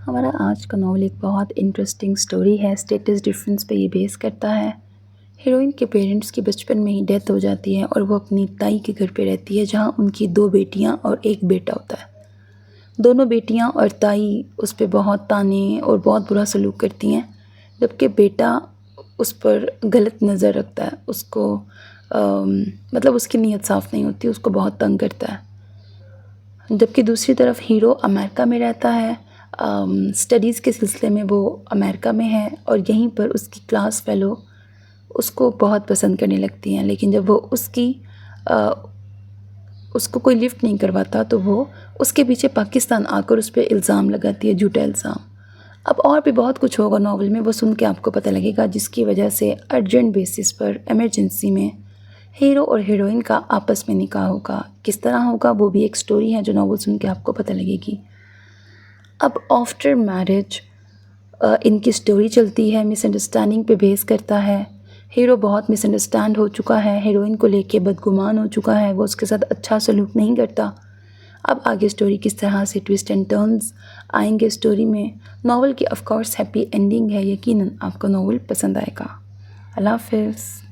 हमारा आज का नॉवल एक बहुत इंटरेस्टिंग स्टोरी है। स्टेटस डिफरेंस पे ये बेस करता है। हीरोइन के पेरेंट्स की बचपन में ही डेथ हो जाती है और वो अपनी ताई के घर पे रहती है, जहाँ उनकी 2 बेटियां और 1 बेटा होता है। दोनों बेटियां और ताई उस पर बहुत ताने और बहुत बुरा सलूक करती हैं, जबकि बेटा उस पर गलत नज़र रखता है। उसको मतलब उसकी नीयत साफ़ नहीं होती, उसको बहुत तंग करता है। जबकि दूसरी तरफ हीरो अमेरिका में रहता है। स्टडीज़ के सिलसिले में वो अमेरिका में है और यहीं पर उसकी क्लास फेलो उसको बहुत पसंद करने लगती हैं। लेकिन जब वो उसको कोई लिफ्ट नहीं करवाता तो वो उसके पीछे पाकिस्तान आकर उस पर इल्ज़ाम लगाती है, झूठा इल्ज़ाम। अब और भी बहुत कुछ होगा नॉवल में, वो सुन के आपको पता लगेगा, जिसकी वजह से अर्जेंट बेसिस पर इमरजेंसी में हीरो और हीरोइन का आपस में निकाह होगा। किस तरह होगा वो भी एक स्टोरी है जो नॉवल सुन के आपको पता लगेगी। अब आफ्टर मैरिज इनकी स्टोरी चलती है, मिसअंडरस्टैंडिंग पे बेस करता है। हीरो बहुत मिसअंडरस्टैंड हो चुका है, हीरोइन को लेके बदगुमान हो चुका है, वो उसके साथ अच्छा सलूक नहीं करता। अब आगे स्टोरी किस तरह से ट्विस्ट एंड टर्न्स आएंगे स्टोरी में। नॉवल की ऑफ कोर्स हैप्पी एंडिंग है, यकीनन आपको नॉवल पसंद आएगा। अल्लाह हाफ़िज़।